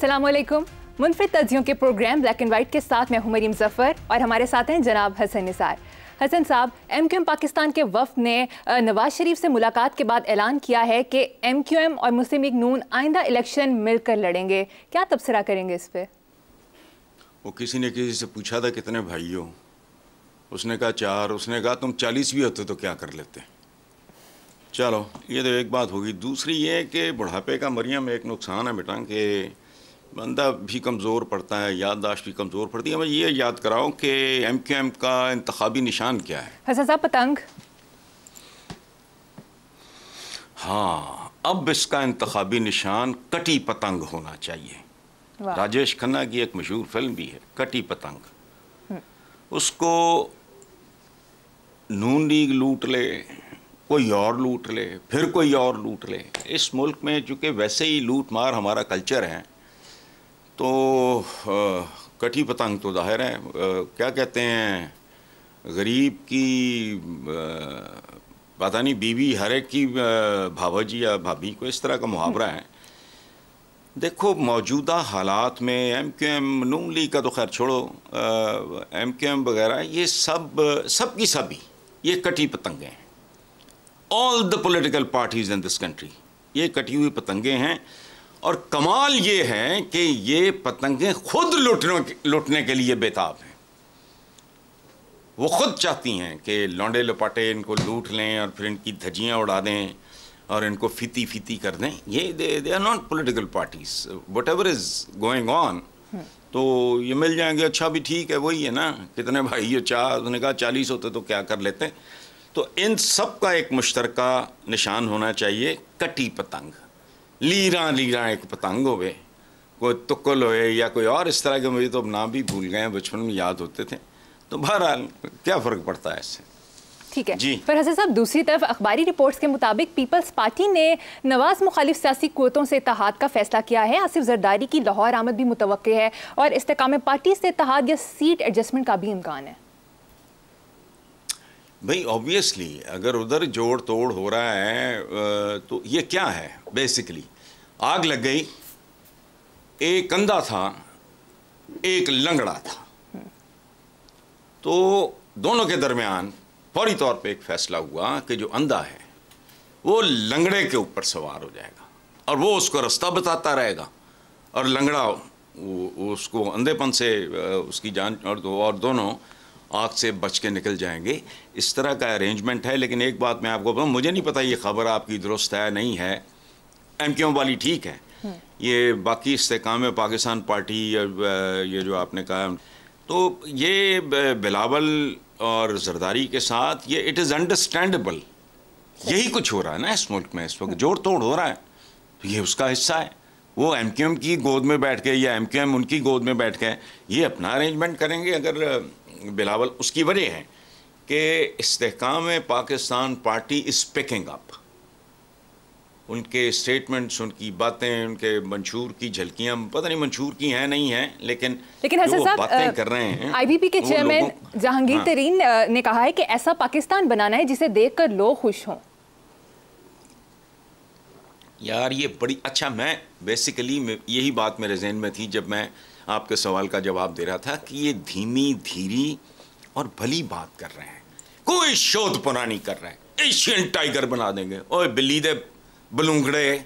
अस्सलामुअलैकुम। मुनफिद तज्जियों के programme black and white के साथ मैं हूं मरीम ज़फ़र और हमारे साथ हैं जनाब हसन निसार। हसन साहब, MQM पाकिस्तान के वफ़द ने नवाज शरीफ से मुलाकात के बाद ऐलान किया है कि MQM और मुस्लिम लीग नून आइंदा इलेक्शन मिलकर लड़ेंगे। क्या तबसरा करेंगे इस पे? वो किसी ने किसी से पूछा था कितने भाई हो, उसने कहा 4। उसने कहा तुम 40 भी होते तो क्या कर लेते। चलो ये तो एक बात होगी। दूसरी ये कि बुढ़ापे का मरियम एक नुकसान है बेटा कि बंदा भी कमज़ोर पड़ता है, याददाश्त भी कमज़ोर पड़ती है। मैं ये याद कराऊँ कि MQM का इंतखाबी निशान क्या है? हसन साहब, पतंग। हाँ, अब इसका इंतखाबी निशान कटी पतंग होना चाहिए। राजेश खन्ना की एक मशहूर फिल्म भी है कटी पतंग। उसको नून लीग लूट ले, कोई और लूट ले, फिर कोई और लूट ले। इस मुल्क में चूँकि वैसे ही लूट मार हमारा कल्चर है तो कटी पतंग तो जाहिर है क्या कहते हैं, गरीब की पता नहीं बीवी हर एक की भावजी या भाभी को, इस तरह का मुहावरा है। देखो मौजूदा हालात में MQM नून लीग का तो खैर छोड़ो, MQM वगैरह ये सब की सभी ये कटी पतंगे हैं। All the political parties in this country ये कटी हुई पतंगे हैं। और कमाल ये है कि ये पतंगे खुद लुटने के लिए बेताब हैं। वो खुद चाहती हैं कि लौंडे लपाटे इनको लूट लें और फिर इनकी धज्जियाँ उड़ा दें और इनको फीती फीती कर दें। ये they are not political parties, whatever is going on. तो ये मिल जाएंगे, अच्छा भी ठीक है, वही है ना, कितने भाई ये 4, उसने कहा 40 होते तो क्या कर लेते। तो इन सब का एक मुश्तरका निशान होना चाहिए कटी पतंग। लीरा लीरा एक पतंग होवे, कोई तुक्कल होए या कोई और इस तरह के, मुझे तो नाम भी भूल गए हैं, बचपन में याद होते थे। तो बहरहाल क्या फ़र्क पड़ता है इससे। ठीक है जी। पर हसन साहब, दूसरी तरफ अखबारी रिपोर्ट्स के मुताबिक पीपल्स पार्टी ने नवाज मुखालिफ सियासी क़ुव्वतों से इत्तेहाद का फैसला किया है। आसिफ जरदारी की लाहौर आमद भी मुतवक्के है और इस्तेकाम पार्टी से इत्तेहाद या सीट एडजस्टमेंट का भी इम्कान है। भाई ऑब्वियसली अगर उधर जोड़ तोड़ हो रहा है तो ये क्या है, बेसिकली आग लग गई, एक अंधा था एक लंगड़ा था, तो दोनों के दरमियान फौरी तौर पे एक फैसला हुआ कि जो अंधा है वो लंगड़े के ऊपर सवार हो जाएगा और वो उसको रास्ता बताता रहेगा और लंगड़ा उसको अंधेपन से उसकी जान और दोनों आग से बच के निकल जाएंगे। इस तरह का अरेंजमेंट है। लेकिन एक बात मैं आपको बताऊँ, मुझे नहीं पता ये खबर आपकी दुरुस्त है नहीं है, MQM वाली ठीक है, ये बाकी इस्तेकाम पाकिस्तान पार्टी ये जो आपने कहा, तो ये बिलावल और जरदारी के साथ ये इट इज़ अंडरस्टैंडेबल। यही कुछ हो रहा है ना इस मुल्क में, इस वक्त जोड़ तोड़ हो रहा है, तो ये उसका हिस्सा है। वो MQM की गोद में बैठ के या MQM उनकी गोद में बैठ के ये अपना अरेंजमेंट करेंगे। अगर बिलावल, उसकी वजह है कि Istehkam Pakistan party is picking up, उनके स्टेटमेंट्स, उनकी बातें, उनके मंशूर की झलकियां, पता नहीं मंशूर की हैं नहीं हैं, लेकिन हसन साहब बातें कर रहे हैं। IBP के चेयरमैन जहांगीर तरीन ने कहा है कि ऐसा पाकिस्तान बनाना है जिसे देखकर लोग खुश हों। यार ये बड़ी अच्छा, मैं बेसिकली यही बात मेरे जहन में थी जब मैं आपके सवाल का जवाब दे रहा था कि ये धीमी धीरी और भली बात कर रहे हैं, कोई शोध पुरानी कर रहे हैं। एशियन टाइगर बना देंगे, ओए बिल्ली दे बलूंगड़े,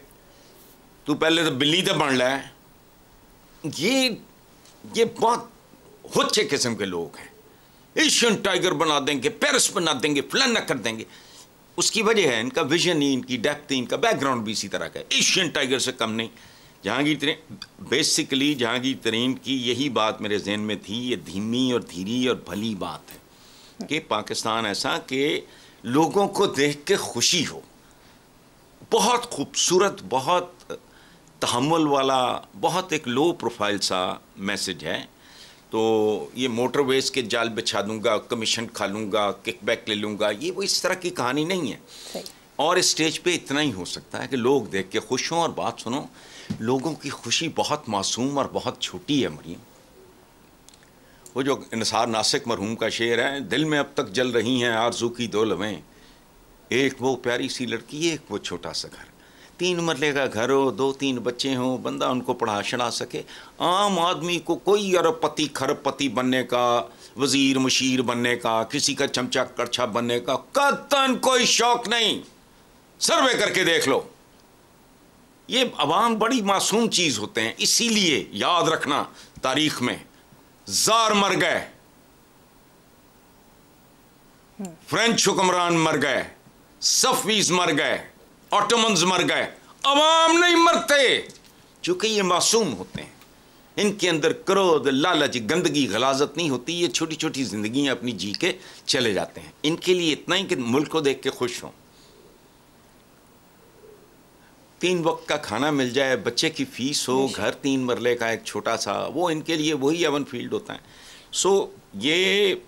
तू पहले तो बिल्ली दे बन लै। ये बहुत हुच्चे किस्म के लोग हैं। एशियन टाइगर बना देंगे, पेरिस बना देंगे, फलाना कर देंगे। उसकी वजह है इनका विजन ही, इनकी डेप्थ ही, इनका बैकग्राउंड भी इसी तरह का है। एशियन टाइगर से कम नहीं। जहांगीर तरीन, बेसिकली जहांगीर तरीन की यही बात मेरे जहन में थी, ये धीमी और धीरी और भली बात है कि पाकिस्तान ऐसा कि लोगों को देख के खुशी हो। बहुत खूबसूरत, बहुत तहम्मुल वाला, बहुत एक लो प्रोफाइल सा मैसेज है। तो ये मोटरवेज के जाल बिछा दूंगा, कमीशन खा लूँगा, किकबैक ले लूँगा, ये वो इस तरह की कहानी नहीं है। और स्टेज पे इतना ही हो सकता है कि लोग देख के खुश हों। और बात सुनो, लोगों की खुशी बहुत मासूम और बहुत छोटी है मरीम। वो जो निसार नासिक मरहूम का शेर है, दिल में अब तक जल रही हैं आरज़ू की 2 लवें, एक वो प्यारी सी लड़की, एक वो छोटा सा घर। 3 मरले का घर हो, 2-3 बच्चे हों, बंदा उनको पढ़ा शढ़ा सके। आम आदमी को कोई अरबपति खरबपति बनने का, वजीर मुशीर बनने का, किसी का चमचा करछा बनने का कतन कोई शौक नहीं। सर्वे करके देख लो, ये अवाम बड़ी मासूम चीज होते हैं। इसीलिए याद रखना, तारीख में जार मर गए, फ्रेंच हुक्मरान मर गए, सफवीज मर गए, ऑटोमन्स मर गए, अवाम नहीं मरते, क्योंकि ये मासूम होते हैं। इनके अंदर क्रोध, लालच, गंदगी, गलाजत नहीं होती। ये छोटी छोटी जिंदगियां अपनी जी के चले जाते हैं। इनके लिए इतना ही कि मुल्क को देख के खुश हों, 3 वक्त का खाना मिल जाए, बच्चे की फीस हो, घर 3 मरले का एक छोटा सा, वो इनके लिए वही एवन फील्ड होता है। सो ये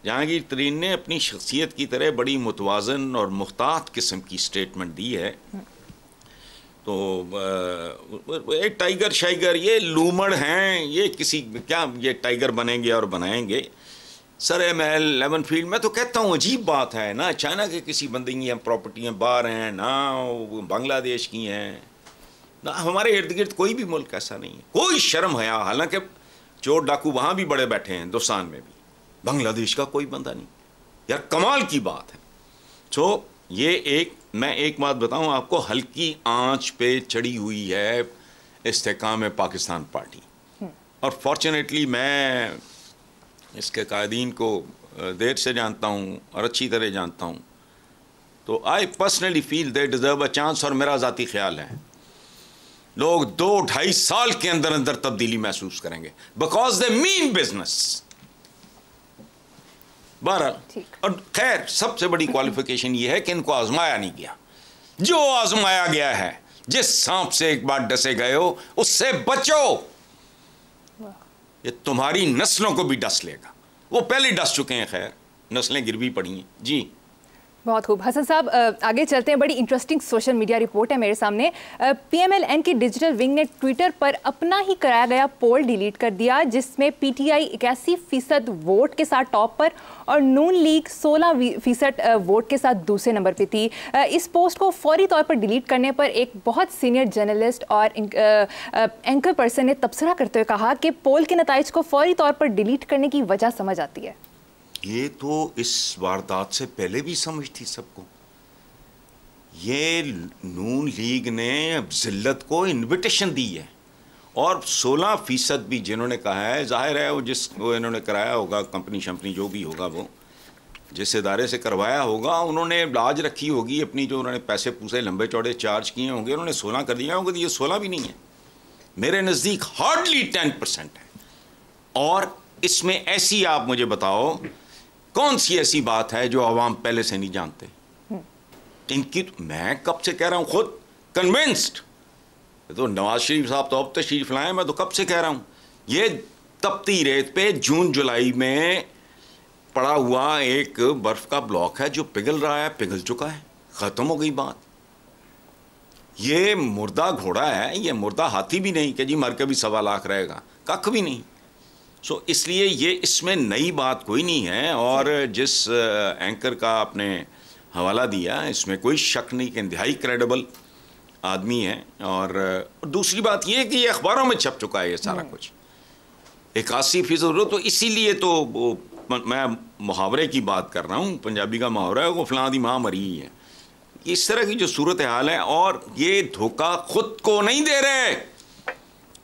जहांगीर तरीन ने अपनी शख्सियत की तरह बड़ी मुतवाज़न और मुख्तात किस्म की स्टेटमेंट दी है। तो एक टाइगर शाइगर, ये लूमड़ हैं, ये किसी क्या ये टाइगर बनेंगे और बनाएंगे। सर महल लेमन फील्ड में तो कहता हूँ अजीब बात है ना, चाइना के किसी बंदे की प्रॉपर्टियाँ बाहर हैं, ना बांग्लादेश की हैं, ना हमारे इर्द गिर्द कोई भी मुल्क ऐसा नहीं है। कोई शर्म हया, हालांकि चोर डाकू वहाँ भी बड़े बैठे हैं, हिंदुस्तान में भी, बांग्लादेश का कोई बंदा नहीं। यार कमाल की बात है। तो ये मैं एक बात बताऊं आपको, हल्की आंच पे चढ़ी हुई है इस्तेकाम पाकिस्तान पार्टी, और फॉर्चुनेटली मैं इसके कायदीन को देर से जानता हूँ और अच्छी तरह जानता हूँ। तो I personally feel they deserve a chance, और मेरा ज़ाती ख्याल है लोग 2-2.5 साल के अंदर अंदर तब्दीली महसूस करेंगे, बिकॉज दे मीन बिजनेस। बहरहाल, और खैर सबसे बड़ी क्वालिफिकेशन ये है कि इनको आजमाया नहीं गया। जो आजमाया गया है, जिस सांप से एक बार डसे गए हो उससे बचो, ये तुम्हारी नस्लों को भी डस लेगा। वो पहले डस चुके हैं, खैर नस्लें गिर भी पड़ी हैं। जी बहुत खूब। हसन साहब आगे चलते हैं। बड़ी इंटरेस्टिंग सोशल मीडिया रिपोर्ट है मेरे सामने। PMLN की डिजिटल विंग ने ट्विटर पर अपना ही कराया गया पोल डिलीट कर दिया, जिसमें PTI 81% वोट के साथ टॉप पर और नून लीग 16% वोट के साथ दूसरे नंबर पे थी। इस पोस्ट को फौरी तौर पर डिलीट करने पर एक बहुत सीनियर जर्नलिस्ट और एंकर पर्सन ने तबसरा करते हुए कहा कि पोल के नताइज को फौरी तौर पर डिलीट करने की वजह समझ आती है। ये तो इस वारदात से पहले भी समझ थी सबको। ये नून लीग ने अब जिल्लत को इनविटेशन दी है, और 16% भी जिन्होंने कहा है, जाहिर है वो इन्होंने कराया होगा, कंपनी शंपनी जो भी होगा, वो जिस इदारे से करवाया होगा, उन्होंने लाज रखी होगी अपनी, जो उन्होंने पैसे पूसे लंबे चौड़े चार्ज किए होंगे, उन्होंने 16 कर दिया होगा। तो ये 16 भी नहीं है, मेरे नज़दीक हार्डली 10% है। और इसमें ऐसी, आप मुझे बताओ कौन सी ऐसी बात है जो आवाम पहले से नहीं जानते? इनकी मैं कब से कह रहा हूं, खुद कन्विंस्ड। तो नवाज शरीफ साहब तो अब तशरीफ लाए, मैं तो कब से कह रहा हूं, ये तपती रेत पे जून जुलाई में पड़ा हुआ एक बर्फ का ब्लॉक है जो पिघल रहा है, पिघल चुका है, खत्म हो गई बात। ये मुर्दा घोड़ा है, ये मुर्दा हाथी भी नहीं कि जी मर के भी 1.25 लाख रहेगा, कख भी नहीं। सो इसलिए ये इसमें नई बात कोई नहीं है। और जिस एंकर का आपने हवाला दिया, इसमें कोई शक नहीं कि इंतहाई क्रेडिबल आदमी है। और दूसरी बात ये है कि ये अखबारों में छप चुका है ये सारा कुछ, 81%। तो इसीलिए तो मैं मुहावरे की बात कर रहा हूँ, पंजाबी का मुहावरा है, वो फलां दी माँ मरी है। इस तरह की जो सूरत हाल है, और ये धोखा खुद को नहीं दे रहे,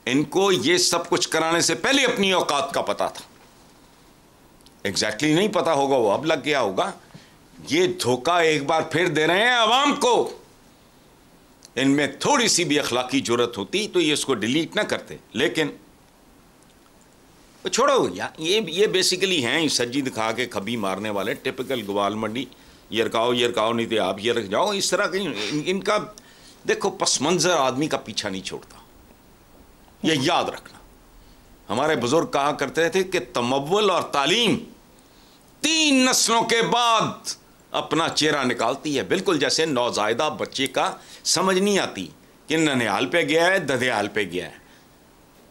इनको ये सब कुछ कराने से पहले अपनी औकात का पता था। एग्जैक्टली नहीं पता होगा, वो अब लग गया होगा। ये धोखा एक बार फिर दे रहे हैं आवाम को। इनमें थोड़ी सी भी अखलाकी जुर्रत होती तो ये इसको डिलीट ना करते, लेकिन छोड़ो यार, ये बेसिकली हैं सज्जी दिखा के खबी मारने वाले, टिपिकल ग्वाल मंडी, ये रखाओ नहीं तो आप ये रख जाओ, इस तरह का इनका। देखो, पस मंजर आदमी का पीछा नहीं छोड़ता, ये याद रखना। हमारे बुजुर्ग कहा करते थे कि तमव्वुल और तालीम 3 नस्लों के बाद अपना चेहरा निकालती है। बिल्कुल जैसे नौजायदा बच्चे का समझ नहीं आती कि ननिहाल पे गया है, ददियाल पे गया है,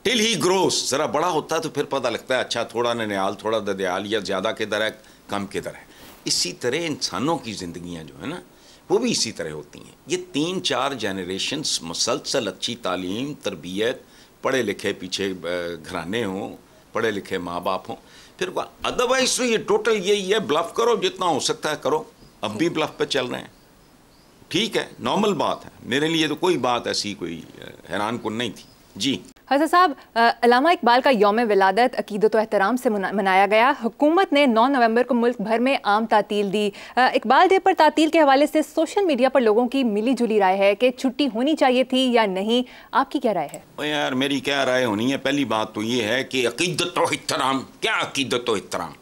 टिल ही ग्रोस। जरा बड़ा होता है तो फिर पता लगता है, अच्छा थोड़ा ननिहाल थोड़ा ददियाल, या ज़्यादा किधर है कम किधर है। इसी तरह इंसानों की ज़िंदगियाँ जो है ना, वो भी इसी तरह होती हैं। ये 3-4 जनरेशन्स मुसलसल अच्छी तालीम, तरबियत, पढ़े लिखे पीछे घराने हों, पढ़े लिखे माँ बाप हों, फिर अदरवाइज तो ये टोटल यही है, ब्लफ करो जितना हो सकता है करो। अब भी ब्लफ पे चल रहे हैं, ठीक है, नॉर्मल बात है। मेरे लिए तो कोई बात ऐसी कोई हैरान कुन नहीं थी। जी हसन साहब, अल्लामा इकबाल का यौम विलादत अकीदत व एहतराम से मनाया गया। हुकूमत ने 9 नवंबर को मुल्क भर में आम तातील दी। इकबाल डे पर तातील के हवाले से सोशल मीडिया पर लोगों की मिली जुली राय है कि छुट्टी होनी चाहिए थी या नहीं, आपकी क्या राय है? यार मेरी क्या राय होनी है, पहली बात तो ये है कि अकीदत व एहतराम, क्या अकीदत व एहतराम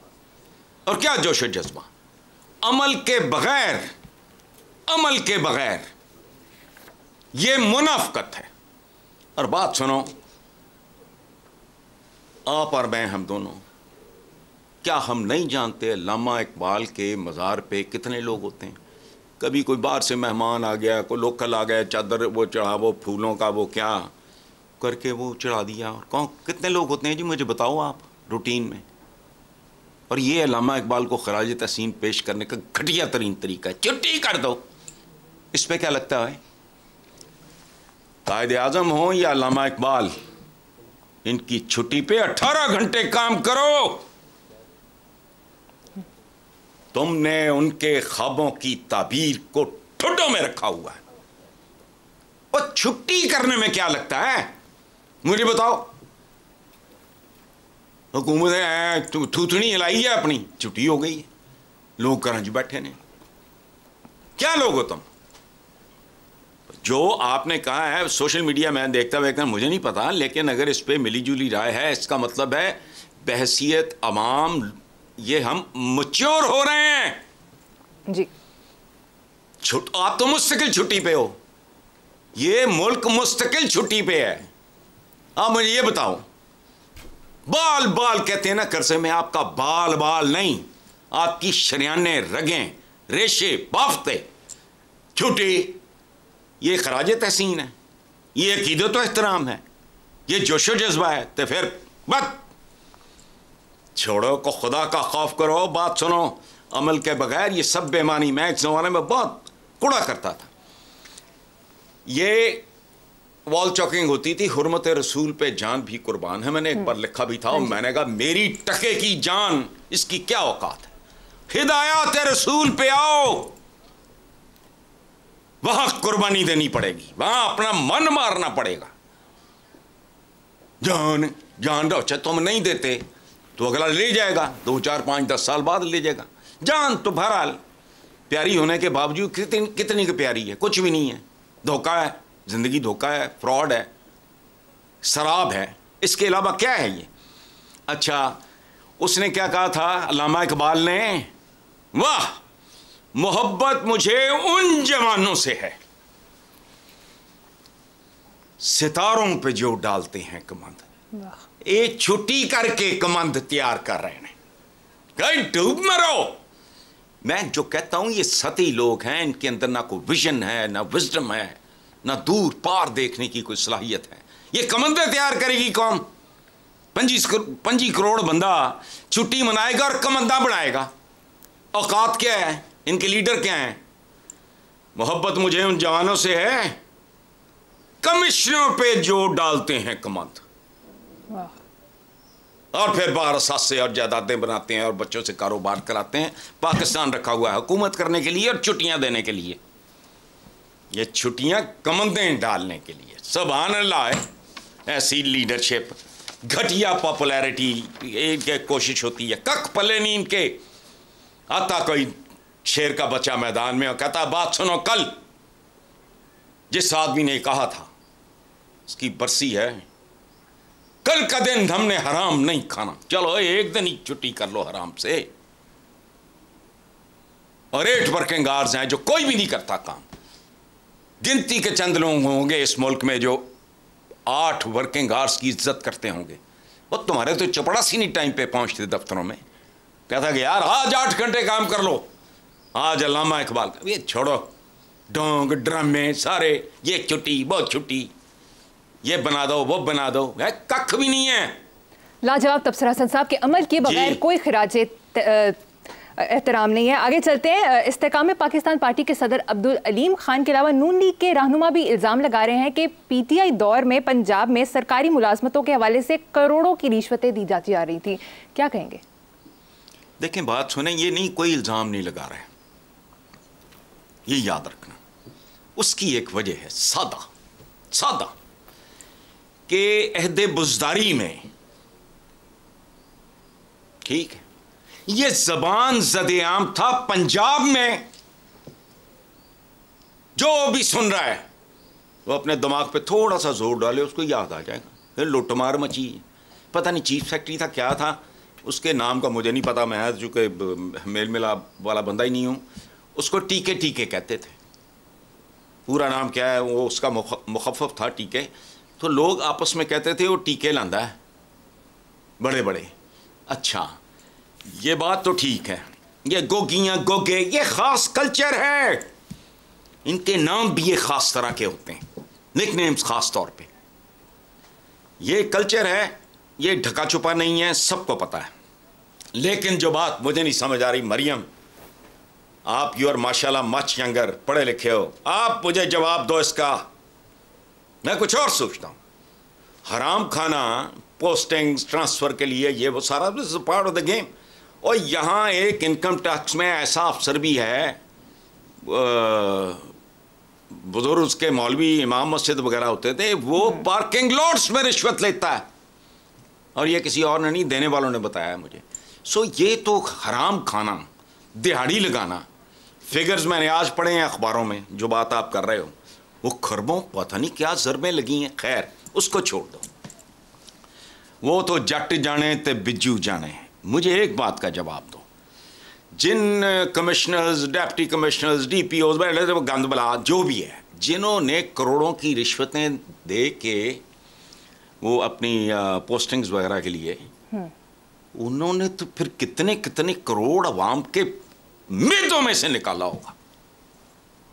और क्या जोश जज्बा, अमल के बगैर ये मुनाफकत है। और बात सुनो, आप और मैं, हम दोनों, क्या हम नहीं जानते अल्लामा इकबाल के मज़ार पे कितने लोग होते हैं? कभी कोई बाहर से मेहमान आ गया, कोई लोकल आ गया, चादर वो चढ़ा, वो फूलों का वो क्या करके वो चढ़ा दिया। और कौन कितने लोग होते हैं जी, मुझे बताओ आप रूटीन में। और ये अल्लामा इकबाल को खराज तहसीन पेश करने का घटिया तरीन तरीका है, छुट्टी कर दो। इस पर क्या लगता है? कायदे आज़म हो या अल्लामा इकबाल, इनकी छुट्टी पे 18 घंटे काम करो। तुमने उनके ख्वाबों की ताबीर को ठुड्डों में रखा हुआ है, और छुट्टी करने में क्या लगता है मुझे बताओ? हुकूमत ने थूथनी हिलाई है अपनी, छुट्टी हो गई है, लोग कराची बैठे ने। क्या लोग हो तुम? जो आपने कहा है सोशल मीडिया में देखता मुझे नहीं पता, लेकिन अगर इस पे मिली जुली राय है, इसका मतलब है बहसियत अवाम ये हम मैच्योर हो रहे हैं जी। आप तो मुस्तकिल छुट्टी पे हो, ये मुल्क मुस्तकिल छुट्टी पे है। आप मुझे ये बताओ, बाल बाल कहते हैं ना करसे में, आपका बाल बाल नहीं, आपकी शरियाने, रगें, रेशे, बाफ्ते, छुट्टी, ये खराज तहसीन है, ये अकीदत व एहतराम है, ये जोशो जज्बा है। तो फिर बस छोड़ो, को खुदा का खौफ करो। बात सुनो, अमल के बगैर ये सब बेमानी, मैं एक ज़माने में बहुत कूड़ा करता था। ये वॉल चॉकिंग होती थी, हुर्मत रसूल पे जान भी कुर्बान है, मैंने एक बार लिखा भी था, और मैंने कहा मेरी टके की जान, इसकी क्या औकात है। हिदायत रसूल पे आओ, वहां कुर्बानी देनी पड़ेगी, वहां अपना मन मारना पड़ेगा। जान दो, अच्छा तुम नहीं देते तो अगला ले जाएगा, 2, 4, 5, 10 साल बाद ले जाएगा। जान तो बहरहाल प्यारी होने के बावजूद कितनी की प्यारी है, कुछ भी नहीं है, धोखा है, जिंदगी धोखा है, फ्रॉड है, शराब है, इसके अलावा क्या है ये? अच्छा, उसने क्या कहा था अल्लामा इकबाल ने? वाह, मोहब्बत मुझे उन जवानों से है सितारों पे जो डालते हैं कमंद। एक छुट्टी करके कमंद तैयार कर रहे हैं, कहीं डूब मरो। मैं जो कहता हूं ये सती लोग हैं, इनके अंदर ना कोई विजन है, ना विजडम है, ना दूर पार देखने की कोई सलाहियत है। ये कमंदे तैयार करेगी कौन? 25 करोड़ बंदा छुट्टी मनाएगा और कमंदा बनाएगा। औकात क्या है इनके? लीडर क्या हैं? मोहब्बत मुझे उन जवानों से है कमिश्नरों पे जो डालते हैं कमंद, और फिर बाहर सासे और जायदादें बनाते हैं और बच्चों से कारोबार कराते हैं। पाकिस्तान रखा हुआ है हुकूमत करने के लिए और छुट्टियां देने के लिए। ये छुट्टियां कमंदें डालने के लिए। सुभान अल्लाह है, ऐसी लीडरशिप, घटिया पॉपुलैरिटी इनके कोशिश होती है। कख पले नहीं इनके। आता कोई शेर का बच्चा मैदान में और कहता बात सुनो, कल जिस आदमी ने कहा था, उसकी बरसी है, कल का दिन हमने हराम नहीं खाना। चलो एक दिन ही छुट्टी कर लो हराम से। और 8 वर्किंग आवर्स हैं जो कोई भी नहीं करता काम। गिनती के चंद लोग होंगे इस मुल्क में जो 8 वर्किंग आवर्स की इज्जत करते होंगे। वो तुम्हारे तो चपड़ासी नहीं टाइम पे पहुंचते दफ्तरों में, कहता कि यार आज 8 घंटे काम कर लो। आज अल्लामा इकबाल का ये छोड़ो, डोंग ड्रामे सारे, ये छुट्टी वो छुट्टी, ये बना दो वो बना दो, है कख भी नहीं है। लाजवाब तबसरा हसन साहब के अमल के बगैर कोई खराज एहतराम नहीं है। आगे चलते हैं। इस्तेकाम पाकिस्तान पार्टी के सदर अब्दुल अलीम खान के अलावा नून लीग के रहनुमा भी इल्ज़ाम लगा रहे हैं कि पीटीआई दौर में पंजाब में सरकारी मुलाजमतों के हवाले से करोड़ों की रिश्वतें दी जाती जा रही थी। क्या कहेंगे? देखें, बात सुने, ये नहीं, कोई इल्ज़ाम नहीं लगा रहे, ये याद रखना। उसकी एक वजह है सादा सादा कि अहदे बुज़दारी में, ठीक है, ये जबान ज़द-ए-आम था पंजाब में। जो भी सुन रहा है वो अपने दिमाग पे थोड़ा सा जोर डाले, उसको याद आ जाएगा। फिर लुटमार मची, पता नहीं चीफ सेक्रेटरी था क्या था, उसके नाम का मुझे नहीं पता, मैं चूँकि मेल मिलाप वाला बंदा ही नहीं हूँ। उसको टीके टीके कहते थे, पूरा नाम क्या है वो उसका मुखफ़फ़ था टीके। तो लोग आपस में कहते थे वो टीके लांदा है बड़े बड़े। अच्छा, ये बात तो ठीक है, ये गोगियाँ गोगे ये ख़ास कल्चर है, इनके नाम भी ये ख़ास तरह के होते हैं, निकनेम्स ख़ास तौर पे। ये कल्चर है, ये ढका छुपा नहीं है, सबको पता है। लेकिन जो बात मुझे नहीं समझ आ रही, मरियम, आप यू आर माशाल्लाह मच यंगर, पढ़े लिखे हो, आप मुझे जवाब दो इसका। मैं कुछ और सोचता हूँ। हराम खाना, पोस्टिंग्स, ट्रांसफ़र के लिए ये वो सारा पार्ट ऑफ द गेम। और यहाँ एक इनकम टैक्स में ऐसा अफसर भी है, बुजुर्ग उसके मौलवी इमाम मस्जिद वगैरह होते थे, वो पार्किंग लॉट्स में रिश्वत लेता है, और ये किसी और ने नहीं, देने वालों ने बताया मुझे। सो ये तो हराम खाना, दिहाड़ी लगाना, फिगर्स मैंने आज पढ़े हैं अखबारों में, जो बात आप कर रहे हो, वो खरबों पता नहीं क्या ज़रबें लगी हैं। खैर, उसको छोड़ दो, वो तो जट जाने ते बिज्जू जाने। मुझे एक बात का जवाब दो, जिन कमिश्नर्स, डिप्टी कमिश्नर्स, DPOs, वो गंद बला जो भी है, जिन्होंने करोड़ों की रिश्वतें दे के वो अपनी पोस्टिंग्स वगैरह के लिए, उन्होंने तो फिर कितने कितने करोड़ अवाम के मेदों में से निकाला होगा।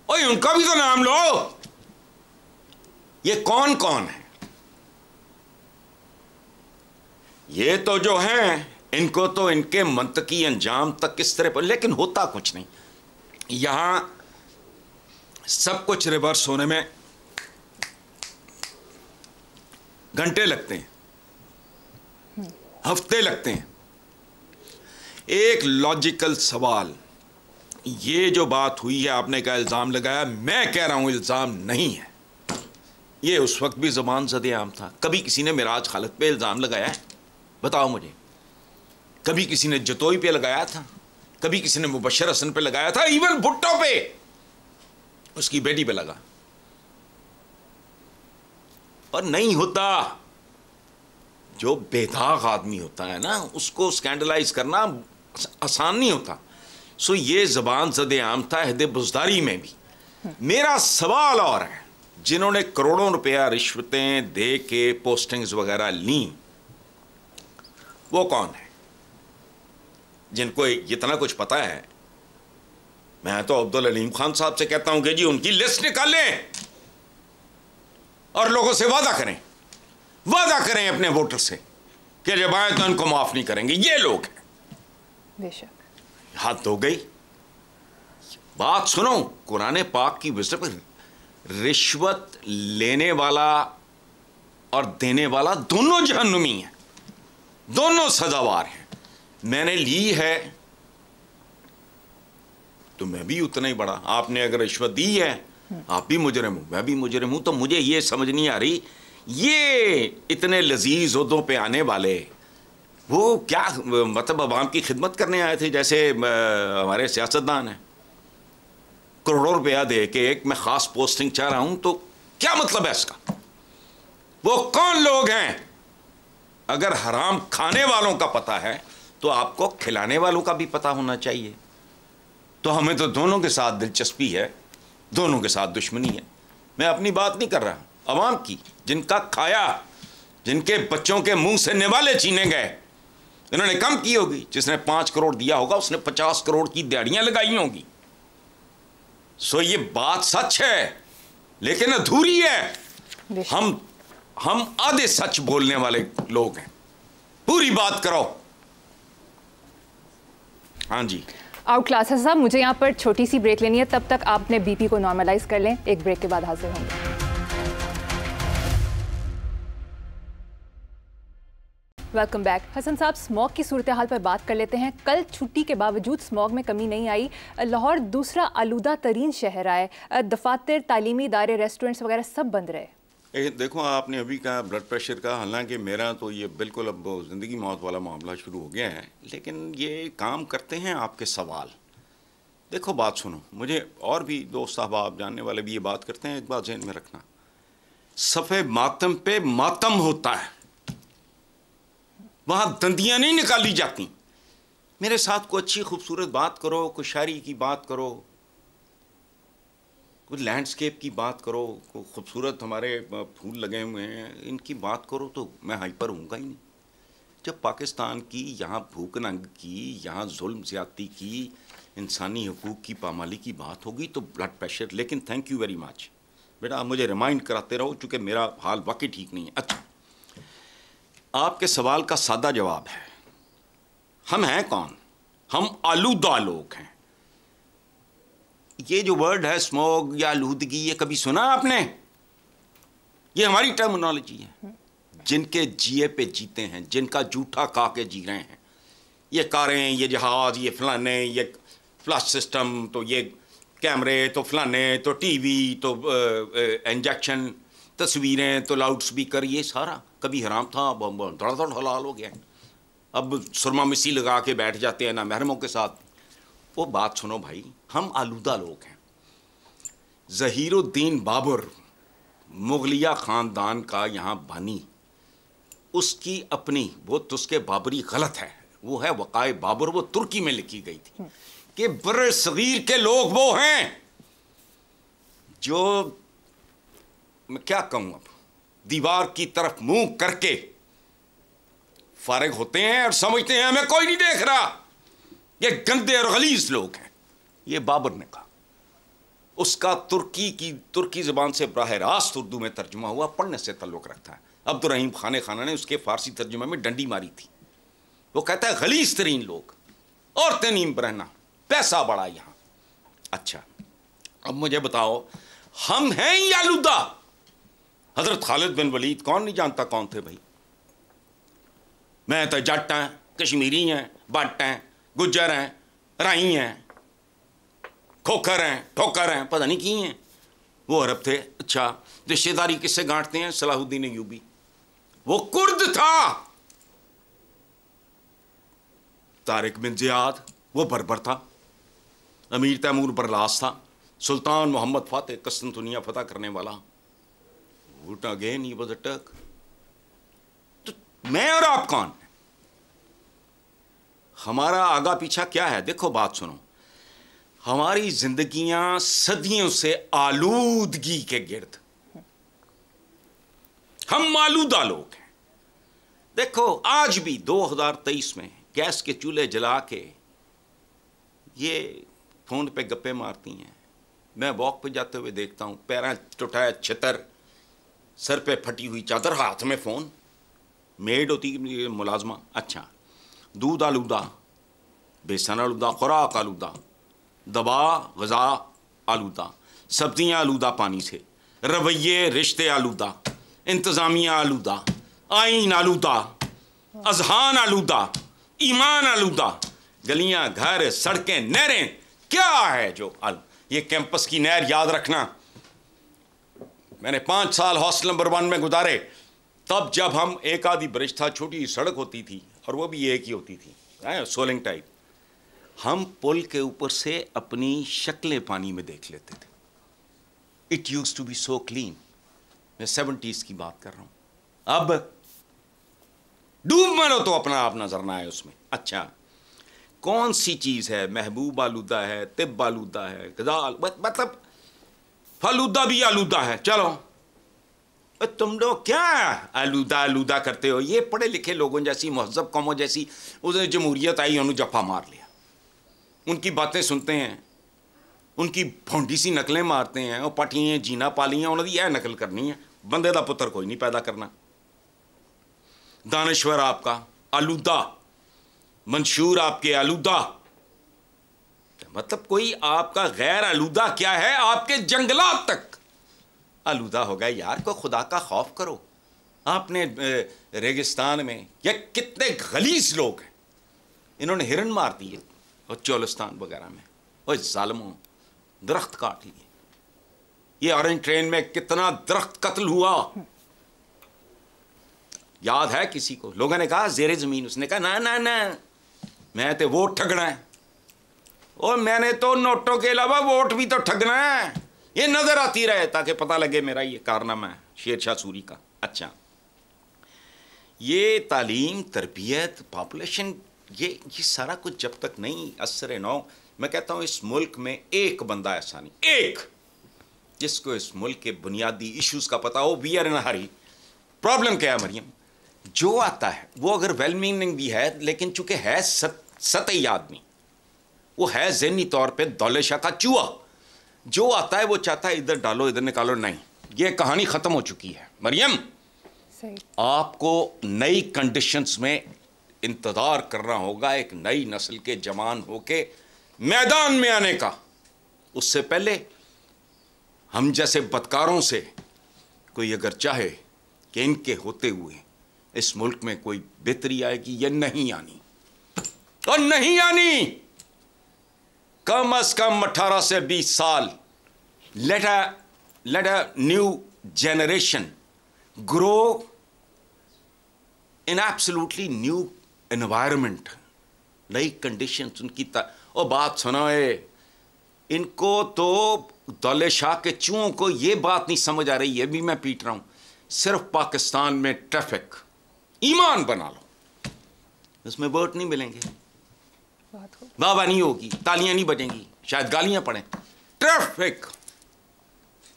और उनका भी तो नाम लो। ये कौन कौन है? ये तो जो हैं, इनको तो इनके मंतकी अंजाम तक किस तरह पर, लेकिन होता कुछ नहीं। यहां सब कुछ रिवर्स होने में घंटे लगते हैं, हफ्ते लगते हैं। एक लॉजिकल सवाल, ये जो बात हुई है, आपने क्या इल्ज़ाम लगाया, मैं कह रहा हूं इल्ज़ाम नहीं है, ये उस वक्त भी ज़बान ज़द-ए-आम था। कभी किसी ने मिराज खालिद पे इल्ज़ाम लगाया है? बताओ मुझे। कभी किसी ने जतोई पे लगाया था? कभी किसी ने मुबशर हसन पे लगाया था? इवन भुट्टो पे, उसकी बेटी पे लगा। और नहीं होता, जो बेदाग आदमी होता है ना, उसको स्कैंडलाइज करना आसान नहीं होता। सो ये ज़बान ज़द-ए-आम था अहदे बुज़दारी में भी। मेरा सवाल और है, जिन्होंने करोड़ों रुपया रिश्वतें दे के पोस्टिंग्स वगैरह ली, वो कौन है? जिनको इतना कुछ पता है। मैं तो अब्दुल अलीम खान साहब से कहता हूं कि जी उनकी लिस्ट निकालें और लोगों से वादा करें अपने वोटर से कि जब आए तो इनको माफ नहीं करेंगे। ये लोग हैं। बेशक हद हो गई। बात सुनो, कुरान पाक की विजडम, रिश्वत लेने वाला और देने वाला दोनों जहन्नुमी हैं, दोनों सजावार हैं। मैंने ली है तो मैं भी उतना ही बड़ा। आपने अगर रिश्वत दी है, आप भी मुजरिम हो, मैं भी मुजरिम हूं। तो मुझे ये समझ नहीं आ रही, ये इतने लजीज ओहदों पे आने वाले वो क्या मतलब अवाम की खिदमत करने आए थे? जैसे हमारे सियासतदान हैं, करोड़ों रुपया दे के एक मैं ख़ास पोस्टिंग चाह रहा हूं, तो क्या मतलब है इसका? वो कौन लोग हैं? अगर हराम खाने वालों का पता है तो आपको खिलाने वालों का भी पता होना चाहिए। तो हमें तो दोनों के साथ दिलचस्पी है, दोनों के साथ दुश्मनी है। मैं अपनी बात नहीं कर रहा, अवाम की, जिनका खाया, जिनके बच्चों के मुंह से निवाले छीने गए। इन्होंने कम की होगी, जिसने 5 करोड़ दिया होगा उसने 50 करोड़ की दिहाड़ियां लगाई होंगी। सो ये बात सच है, लेकिन अधूरी है। हम आधे सच बोलने वाले लोग हैं। पूरी बात करो। हाँ जी। आउट क्लास है साहब, मुझे यहाँ पर छोटी सी ब्रेक लेनी है, तब तक आप अपने बीपी को नॉर्मलाइज कर लें। एक ब्रेक के बाद हाजिर होंगे। Welcome back. हसन साहब, स्मॉग की सूरत हाल पर बात कर लेते हैं। कल छुट्टी के बावजूद स्मॉग में कमी नहीं आई। लाहौर दूसरा आलूदा तरीन शहर आए, दफातर, तालीमी इदारे, रेस्टोरेंट्स वगैरह सब बंद रहे। देखो, आपने अभी कहा ब्लड प्रेशर का, हालांकि मेरा तो ये बिल्कुल अब ज़िंदगी मौत वाला मामला शुरू हो गया है, लेकिन ये काम करते हैं आपके सवाल। देखो बात सुनो, मुझे और भी दोस्त साहब जानने वाले भी ये बात करते हैं, एक बात ज़हन में रखना, सफ़े मातम पे मातम होता है, वहाँ दंदियाँ नहीं निकाली जाती। मेरे साथ कोई अच्छी खूबसूरत बात करो, कोई शायरी की बात करो, कोई लैंडस्केप की बात करो, कोई खूबसूरत हमारे फूल लगे हुए हैं इनकी बात करो, तो मैं हाइपर होऊंगा ही नहीं। जब पाकिस्तान की यहाँ भूख नंग की, यहाँ जुल्म ज़्यादती की, इंसानी हकूक़ की पामाली की बात होगी तो ब्लड प्रेशर। लेकिन थैंक यू वेरी मच बेटा, आप मुझे रिमाइंड कराते रहो चूँकि मेरा हाल वाकई ठीक नहीं है। अच्छा, आपके सवाल का सादा जवाब है, हम हैं कौन? हम आलूदा लोग हैं। ये जो वर्ड है स्मोग या आलूदगी, ये कभी सुना आपने? ये हमारी टर्मिनोलॉजी है। जिनके जिए पे जीते हैं, जिनका जूठा खा के जी रहे हैं, ये कारें, ये जहाज, ये फलाने, ये फ्लश सिस्टम, तो ये कैमरे, तो फलाने, तो टीवी, तो इंजेक्शन, तस्वीरें, तो लाउड स्पीकर, ये सारा कभी हराम था, धड़ हलाल हो गया। अब सुरमा मिसी लगा के बैठ जाते हैं ना महरमों के साथ। वो बात सुनो भाई, हम आलूदा लोग हैं। ज़हीरुद्दीन बाबर मुगलिया ख़ानदान का यहाँ बानी, उसकी अपनी वो तुस्के बाबरी गलत है, वो है वक़ाए बाबर, वो तुर्की में लिखी गई थी कि बर्र सगीर के लोग वो हैं जो, मैं क्या कहूँ अब, दीवार की तरफ मुंह करके फारिग होते हैं और समझते हैं हमें कोई नहीं देख रहा। ये गंदे और गलीज लोग हैं। ये बाबर ने कहा। उसका तुर्की ज़बान से बराह रास्त उर्दू में तर्जुमा हुआ, पढ़ने से ताल्लुक़ रखता है। अब्दुर्रहीम खाना ने उसके फ़ारसी तर्जुमे में डंडी मारी थी। वो कहता है गलीज तरीन लोग, औरतें नीम बरहना, पैसा बड़ा यहाँ। अच्छा, अब मुझे बताओ, हम हैं ही आलूदा। हज़रत खालिद बिन वलीद कौन नहीं जानता कौन थे भाई? मैं तो जट हैं, कश्मीरी हैं, बट हैं, गुज्जर हैं, राई हैं, खोखर हैं, ठोकर हैं, पता नहीं की हैं। वो अरब थे। अच्छा, रिश्तेदारी किससे गांठते हैं? सलाहुद्दीन अय्यूबी, वो कुर्द था। तारिक बिन ज़ियाद, वो बर्बर था। अमीर तैमूर बरलास था। सुल्तान मोहम्मद फातेह कस्तंतुनिया फतह करने वाला, again he was a Turk. तो मैं और आप कौन? हमारा आगा पीछा क्या है? देखो बात सुनो, हमारी जिंदगियां सदियों से आलूदगी के गिर्द, हम आलूदा लोग हैं। देखो आज भी 2023 में गैस के चूल्हे जला के ये फोन पे गप्पे मारती हैं। मैं वॉक पे जाते हुए देखता हूं, पैरा टुटाया छितर, सर पे फटी हुई चादर, हाथ में फोन, मेड होती मुलाजमा। अच्छा, दूध आलूदा, बेसन आलूदा, खुराक आलूदा, दवा गज़ा आलूदा, सब्जियां आलूदा पानी से, रवैये रिश्ते आलूदा, इंतज़ामिया आलूदा, आइन आलूदा, अजहान आलूदा, ईमान आलूदा, गलियां, घर, सड़कें, नहरें, क्या है जो ये कैंपस की नहर याद रखना। मैंने 5 साल हॉस्टल नंबर 1 में गुजारे, तब जब हम एक आधी ब्रिज था, छोटी सड़क होती थी और वो भी एक ही होती थी, सोलिंग टाइप। हम पुल के ऊपर से अपनी शक्लें पानी में देख लेते थे। It used to be so clean. मैं 70s की बात कर रहा हूं। अब डूब मरो तो अपना आप नजर ना आए उसमें। अच्छा, कौन सी चीज है? महबूब आलूदा है, तिब आलूदा है, गजाल, मतलब फलूदा भी आलूदा है। चलो तुम लोग क्या आलूदा आलूदा करते हो? ये पढ़े लिखे लोगों जैसी, महजब कौमों जैसी, उसे जमहूरियत आई, उन्होंने जफा मार लिया। उनकी बातें सुनते हैं, उनकी भोंडी सी नकलें मारते हैं। वो पटियां जीना पालियां, उन्होंने यह नकल करनी है। बंदे का पुत्र कोई नहीं पैदा करना। दानश्वर आपका आलूदा, मंशूर आपके आलूदा, मतलब कोई आपका गैर आलूदा क्या है, आपके जंगलात तक आलूदा हो गए। यार को खुदा का खौफ करो। आपने रेगिस्तान में या कितने गलीज लोग हैं, इन्होंने हिरन मार दिए और चोलिस्तान वगैरह में, और जालिमों दरख्त काट लिए। ये ऑरेंज ट्रेन में कितना दरख्त कत्ल हुआ याद है किसी को? लोगों ने कहा जेरे जमीन, उसने कहा ना ना ना मैं तो वोट ठगना है, और मैंने तो नोटों के अलावा वोट भी तो ठगना है। ये नजर आती रहे ताकि पता लगे मेरा ये कारनामा है शेर शाह सूरी का। अच्छा, ये तालीम, तरबियत, पॉपुलेशन, ये सारा कुछ जब तक नहीं असर नौ, मैं कहता हूं इस मुल्क में एक बंदा ऐसा नहीं, एक जिसको इस मुल्क के बुनियादी इश्यूज का पता हो। We are in a hurry. Problem क्या है मरियम? जो आता है वो अगर वेल मीनिंग भी है, लेकिन चूंकि है सतही आदमी, वो है ज़हनी तौर पे दौले शाह का चूहा। जो आता है वो चाहता है इधर डालो इधर निकालो। नहीं, ये कहानी खत्म हो चुकी है मरियम। आपको नई कंडीशंस में इंतजार करना होगा, एक नई नस्ल के जवान होके मैदान में आने का। उससे पहले हम जैसे बदकारों से कोई अगर चाहे कि इनके होते हुए इस मुल्क में कोई बेहतरी आएगी, ये नहीं आनी, और नहीं आनी। कम अज कम 18 से 20 साल let a new generation grow in absolutely new environment, नई कंडीशंस उनकी। और बात सुनो, इनको तो दौले शाह के चूहों को ये बात नहीं समझ आ रही है, भी मैं पीट रहा हूं। सिर्फ पाकिस्तान में ट्रैफिक, ईमान बना लो, उसमें वोट नहीं मिलेंगे, बाबा नहीं होगी, तालियां नहीं बजेंगी, शायद गालियां पड़े। ट्रैफिक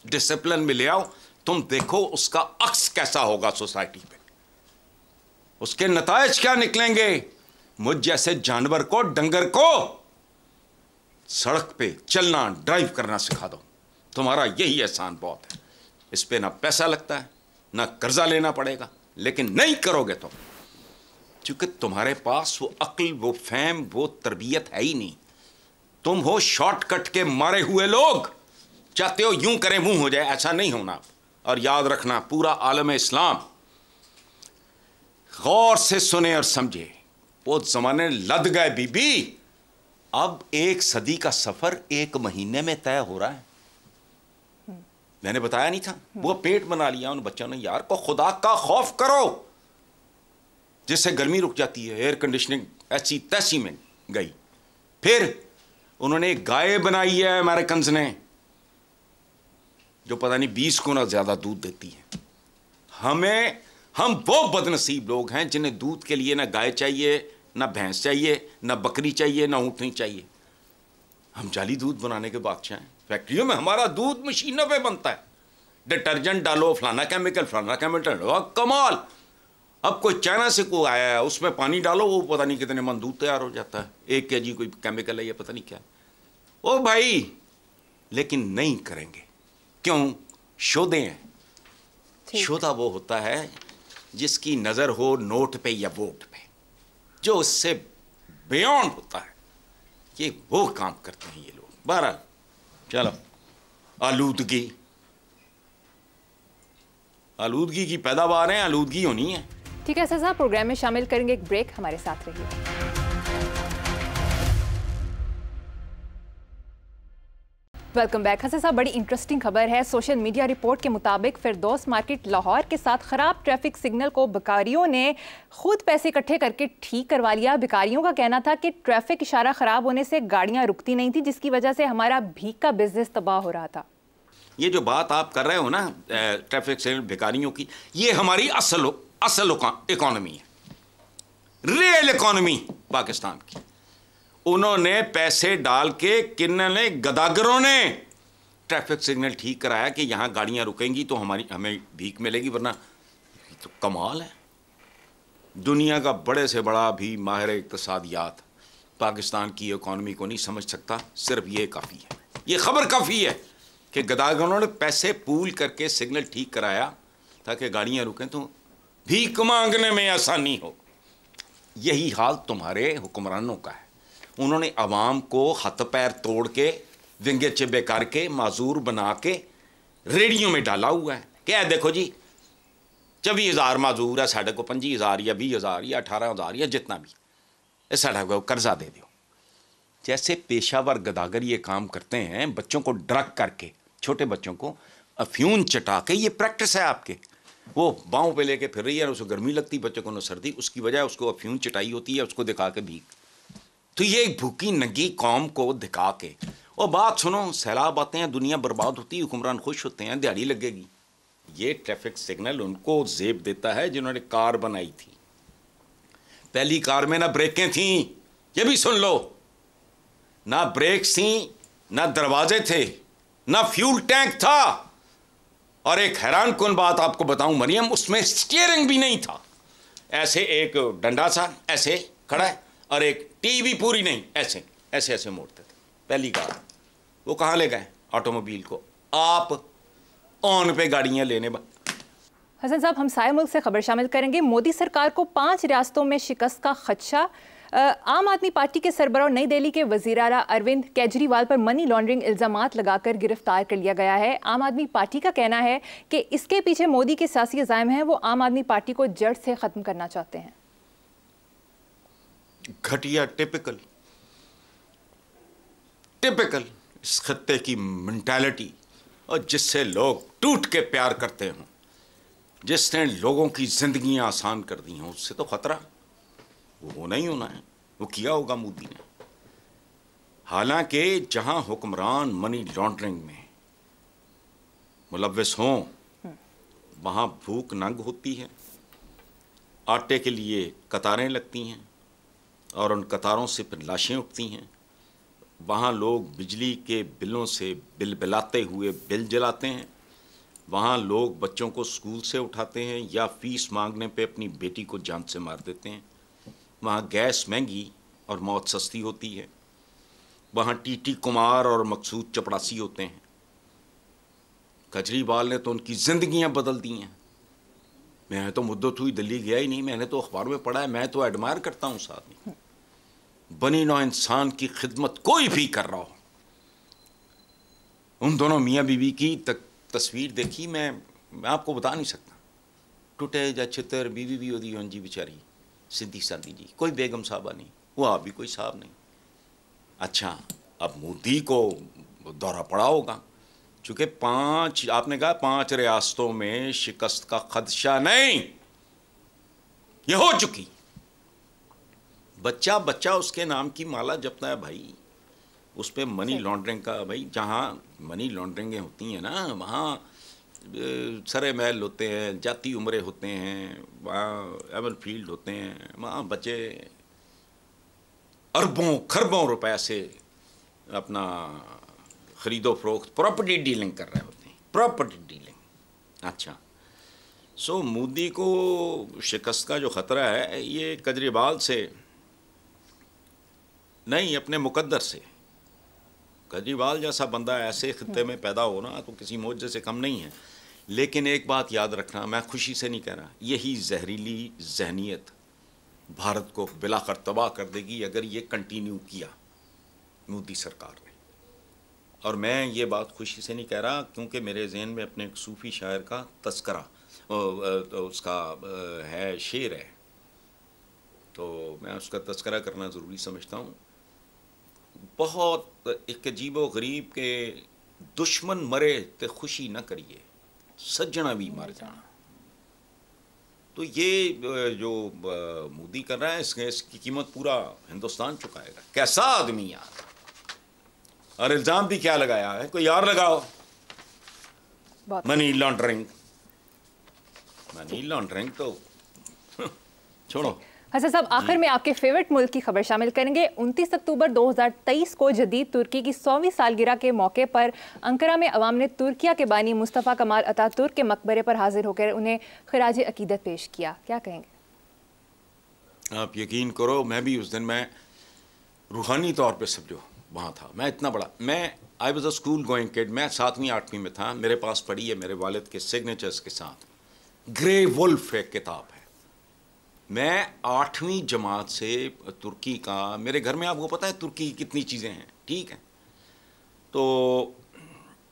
डिसिप्लिन में ले आओ, तुम देखो उसका अक्स कैसा होगा सोसाइटी पे, उसके नतायज क्या निकलेंगे। मुझ जैसे जानवर को, डंगर को सड़क पे चलना, ड्राइव करना सिखा दो, तुम्हारा यही एहसान बहुत है। इस पे ना पैसा लगता है, ना कर्जा लेना पड़ेगा, लेकिन नहीं करोगे तो, क्योंकि तुम्हारे पास वो अक्ल, वो फहम, वो तरबियत है ही नहीं। तुम हो शॉर्टकट के मारे हुए लोग, चाहते हो यूं करें मुंह हो जाए, ऐसा नहीं होना। और याद रखना, पूरा आलम इस्लाम गौर से सुने और समझे। वो जमाने लद गए बीबी, अब 1 सदी का सफर 1 महीने में तय हो रहा है। मैंने बताया नहीं था, वो पेट बना लिया उन बच्चों ने। यार को खुदा का खौफ करो, जिससे गर्मी रुक जाती है, एयर कंडीशनिंग ऐसी तैसी में गई। फिर उन्होंने गाय बनाई है अमेरिकन ने, जो पता नहीं 20 गुना ज्यादा दूध देती है। हम वो बदनसीब लोग हैं जिन्हें दूध के लिए ना गाय चाहिए, ना भैंस चाहिए, ना बकरी चाहिए, ना ऊँटनी चाहिए। हम जाली दूध बनाने के बादशाह हैं। फैक्ट्रियों में हमारा दूध मशीनों पे बनता है, डिटर्जेंट डालो, फलाना केमिकल डालो, कमाल। अब कोई चाइना से कोई आया है, उसमें पानी डालो, वो पता नहीं कितने मन दूध तैयार हो जाता है। 1 kg कोई केमिकल है, ये पता नहीं क्या। ओ भाई, लेकिन नहीं करेंगे, क्यों? शोधे हैं। शोधा वो होता है जिसकी नजर हो नोट पे या वोट पे, जो उससे बियॉन्ड होता है। ये वो काम करते हैं ये लोग। बहरहाल चलो, आलूदगी की पैदावार है, आलूदगी होनी है। ठीक है साहब, प्रोग्राम में शामिल करेंगे एक ब्रेक, हमारे साथ रहिए। Welcome back. हसन साहब, बड़ी इंटरेस्टिंग खबर है। सोशल मीडिया रिपोर्ट के मुताबिक फिरदौस मार्केट लाहौर के साथ खराब ट्रैफिक सिग्नल को भिखारियों ने खुद पैसे इकट्ठे करके ठीक करवा लिया। भिखारियों का कहना था कि ट्रैफिक इशारा खराब होने से गाड़ियां रुकती नहीं थी, जिसकी वजह से हमारा भीख का बिजनेस तबाह हो रहा था। ये जो बात आप कर रहे हो ना ट्रैफिक सिग्नल भिखारियों की, ये हमारी असल इकोनॉमी है, रियल इकोनॉमी पाकिस्तान की। उन्होंने पैसे डाल के, किन्ने गदागरों ने ट्रैफिक सिग्नल ठीक कराया कि यहाँ गाड़ियाँ रुकेंगी तो हमें भीख मिलेगी, वरना तो कमाल है। दुनिया का बड़े से बड़ा भी माहिर इक़्तिसादियात पाकिस्तान की इकोनॉमी को नहीं समझ सकता। सिर्फ ये काफ़ी है, ये खबर काफ़ी है कि गदागरों ने पैसे पूल करके सिग्नल ठीक कराया ताकि गाड़ियाँ रुकें तो भीख मांगने में आसानी हो। यही हाल तुम्हारे हुक्मरानों का है। उन्होंने अवाम को हाथ पैर तोड़ के विंगे चिब्बे करके माजूर बना के रेडियो में डाला हुआ है। क्या देखो जी 24,000 माजूर है, साढ़े को 25,000 या 20,000 या 18,000 या जितना भी, ये साढ़ा को कर्जा दे दो। जैसे पेशावर गदागर ये काम करते हैं, बच्चों को ड्रग करके, छोटे बच्चों को अफ्यून चटा के, ये प्रैक्टिस है आपके। वो बाहों पे लेके फिर रही है, उसको गर्मी लगती, बच्चों को न सर्दी, उसकी वजह उसको अफ्यून चटाई होती है, उसको दिखा के भीख। तो ये एक भूखी नंगी कौम को दिखा के, और बात सुनो, सैलाब आते हैं, दुनिया बर्बाद होती है, हुक्मरान खुश होते हैं, दिहाड़ी लगेगी। ये ट्रैफिक सिग्नल उनको जेब देता है जिन्होंने कार बनाई थी। पहली कार में ना ब्रेकें थीं, ये भी सुन लो, ना ब्रेक्स थी, ना दरवाजे थे, ना फ्यूल टैंक था, और एक हैरान कुन बात आपको बताऊं मरियम, उसमें स्टीयरिंग भी नहीं था। ऐसे एक डंडा सा ऐसे खड़ा है और एक टीवी पूरी नहीं, ऐसे ऐसे ऐसे मोड़ते थे। पहली कार वो कहाँ ले गए ऑटोमोबाइल को? आप ऑन पे गाड़ियां लेने हसन साहब, हम सारे मुल्क से खबर शामिल करेंगे। मोदी सरकार को 5 रियासतों में शिकस्त का खदशा। आम आदमी पार्टी के सरबराह नई दिल्ली के वज़ीर आला अरविंद केजरीवाल पर मनी लॉन्ड्रिंग इल्ज़ामात लगाकर गिरफ्तार कर लिया गया है। आम आदमी पार्टी का कहना है कि इसके पीछे मोदी के सियासी अज़ाइम हैं, वो आम आदमी पार्टी को जड़ से ख़त्म करना चाहते हैं। घटिया, टिपिकल इस खत्ते की मेंटालिटी, और जिससे लोग टूट के प्यार करते हों, जिसने लोगों की जिंदगियां आसान कर दी हों, उससे तो खतरा वो होना ही होना है। वो किया होगा मोदी ने। हालांकि जहां हुक्मरान मनी लॉन्ड्रिंग में मुलव्वस हों, वहां भूख नंग होती है, आटे के लिए कतारें लगती हैं और उन कतारों से फिर लाशें उठती हैं। वहाँ लोग बिजली के बिलों से बिलबिलाते हुए बिल जलाते हैं। वहाँ लोग बच्चों को स्कूल से उठाते हैं या फीस मांगने पे अपनी बेटी को जान से मार देते हैं। वहाँ गैस महंगी और मौत सस्ती होती है। वहाँ टीटी कुमार और मकसूद चपड़ासी होते हैं। केजरीवाल ने तो उनकी ज़िंदगियाँ बदल दी हैं। मैं तो मुद्दत हुई दिल्ली गया ही नहीं, मैंने तो अखबार में पढ़ा है। मैं तो एडमायर करता हूँ उस आदमी, बनी नौ इंसान की खिदमत कोई भी कर रहा हो। उन दोनों मियाँ बीवी की तस्वीर देखी, मैं आपको बता नहीं सकता। टुटे जा चित्र बीवी भी होती जी बेचारी, सीधी सादी जी, कोई बेगम साहबा नहीं, वो आप भी कोई साहब नहीं। अच्छा, अब मोदी को दौरा पड़ा होगा, चूँकि आपने कहा 5 रियासतों में शिकस्त का खदशा नहीं, ये हो चुकी। बच्चा बच्चा उसके नाम की माला जपता है भाई, उस पर मनी लॉन्ड्रिंग का। भाई जहाँ मनी लॉन्ड्रिंगें होती हैं ना, वहाँ सरे महल होते हैं, जाती उम्रे होते हैं, वहाँ एवन फील्ड होते हैं, वहाँ बच्चे अरबों खरबों रुपए से अपना ख़रीदो फरोख्त, प्रॉपर्टी डीलिंग कर रहे होते हैं, प्रॉपर्टी डीलिंग। अच्छा, सो मोदी को शिकस्त का जो ख़तरा है, ये केजरीवाल से नहीं, अपने मुकद्दर से। केजरीवाल जैसा बंदा ऐसे खित्ते में पैदा होना तो किसी मौजे से कम नहीं है। लेकिन एक बात याद रखना, मैं खुशी से नहीं कह रहा, यही जहरीली जहनीत भारत को बिलाखर तबाह कर देगी अगर ये कंटिन्यू किया मोदी सरकार ने। और मैं ये बात खुशी से नहीं कह रहा, क्योंकि मेरे जहन में अपने एक सूफ़ी शायर का तस्करा, उसका है, शेर है, तो मैं उसका तस्करा करना ज़रूरी समझता हूँ। बहुत एक अजीबो गरीब के दुश्मन मरे ते खुशी न करिए, सज्जना भी मर जाना। तो ये जो मोदी कर रहा है, इसकी कीमत पूरा हिंदुस्तान चुकाएगा। कैसा आदमी यार! और इल्ज़ाम भी क्या लगाया है, कोई यार लगाओ, मनी लॉन्ड्रिंग। मनी लॉन्ड्रिंग तो छोड़ो। हसन साहब, आखिर में आपके फेवरेट मुल्क की खबर शामिल करेंगे। 29 अक्टूबर 2023 को जदीद तुर्की की 100वीं सालगिरह के मौके पर अंकारा में अवाम ने तुर्किया के बानी मुस्तफ़ा कमाल अतातुर्क के मकबरे पर हाजिर होकर उन्हें खिराज अकीदत पेश किया। क्या कहेंगे? आप यकीन करो, मैं भी उस दिन मैं रूहानी तौर पर समझो वहाँ था। मैं इतना बड़ा, I was a school going kid, मैं 7वीं 8वीं में था। मेरे पास पड़ी है मेरे वालिद के सिग्नेचर्स के साथ, ग्रे वुल्फ एक किताब है। मैं 8वीं जमात से तुर्की का, मेरे घर में आपको पता है तुर्की की कितनी चीज़ें हैं, ठीक है। तो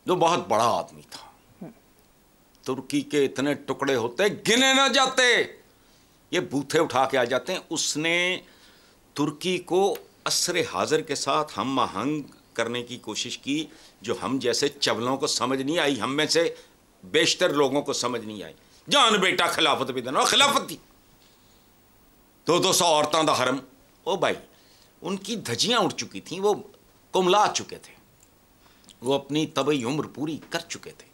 जो बहुत बड़ा आदमी था, तुर्की के इतने टुकड़े होते गिने ना जाते, ये बूथे उठा के आ जाते हैं। उसने तुर्की को असरे हाजिर के साथ हम आहंग करने की कोशिश की, जो हम जैसे चवलों को समझ नहीं आई, हम में से बेशतर लोगों को समझ नहीं आई। जान बेटा खिलाफत भी देना, खिलाफत थी 200 औरतों का हरम। ओ भाई, उनकी धजियां उड़ चुकी थी, वो कुमला चुके थे, वो अपनी तबई उम्र पूरी कर चुके थे।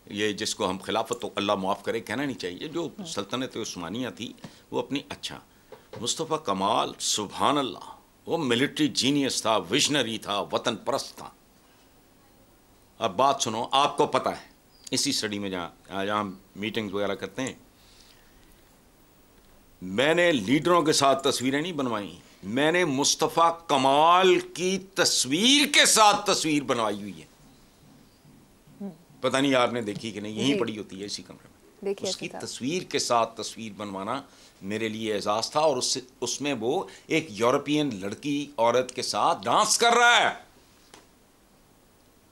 ये जिसको हम खिलाफत तो अल्लाह माफ़ करे कहना नहीं चाहिए, जो सल्तनत उस्मानिया थी वो अपनी। अच्छा, मुस्तफ़ा कमाल सुभान अल्लाह, वो मिलिट्री जीनियस था, विजनरी था, वतन परस्त था। अब बात सुनो, आपको पता है इसी स्टडी में जहाँ मीटिंग्स वगैरह करते हैं, मैंने लीडरों के साथ तस्वीरें नहीं बनवाई, मैंने मुस्तफ़ा कमाल की तस्वीर के साथ तस्वीर बनवाई हुई है। पता नहीं आपने देखी कि नहीं, यहीं पड़ी होती है इसी कमरे में। उसकी तस्वीर के साथ तस्वीर बनवाना मेरे लिए एजाज था। और उसमें वो एक यूरोपियन लड़की औरत के साथ डांस कर रहा है।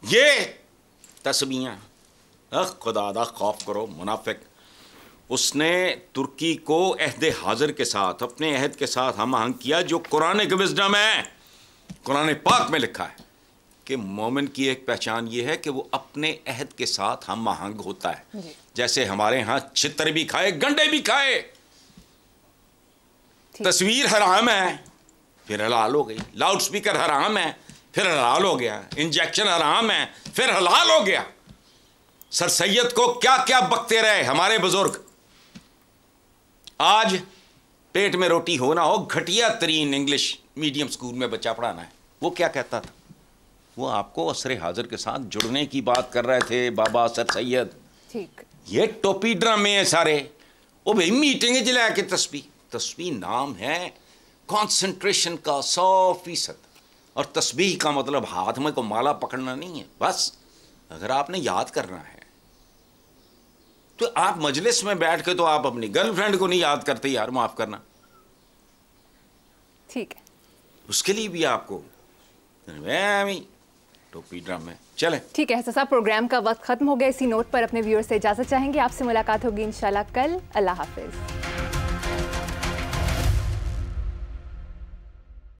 ये तस्वीरें, खुदा दा खौफ करो मुनाफिक। उसने तुर्की को अहद हाजिर के साथ, अपने अहद के साथ हम आहंग किया, जो कुरान की विज़डम है, कुरान पाक में लिखा है कि मोमिन की एक पहचान ये है कि वो अपने अहद के साथ हम आहंग होता है। जैसे हमारे यहाँ छितर भी खाए, गंडे भी खाए, तस्वीर हराम है फिर हलाल हो गई, लाउड स्पीकर हराम है फिर हलाल हो गया, इंजेक्शन हराम है फिर हलाल हो गया। सर सैयद को क्या क्या बकते रहे हमारे बुजुर्ग। आज पेट में रोटी हो ना हो, घटिया तरीन इंग्लिश मीडियम स्कूल में बच्चा पढ़ाना है, वो क्या कहता था? वो आपको असरे हाजिर के साथ जुड़ने की बात कर रहे थे, बाबा सर सैयद। ठीक, ये टोपी ड्रामे हैं सारे। वो भाई मीटिंग जला के तस्बीह नाम है कंसंट्रेशन का 100%। और तस्बीह का मतलब हाथ में को माला पकड़ना नहीं है। बस अगर आपने याद करना है तो आप मजलिस में बैठ के तो आप अपनी गर्लफ्रेंड को नहीं याद करते यार, माफ करना। ठीक है, उसके लिए भी आपको टोपी ड्राम में चले। ठीक है साहब, प्रोग्राम का वक्त खत्म हो गया। इसी नोट पर अपने व्यूअर्स से इजाजत चाहेंगे। आपसे मुलाकात होगी इंशाल्लाह कल। अल्लाह हाफिज।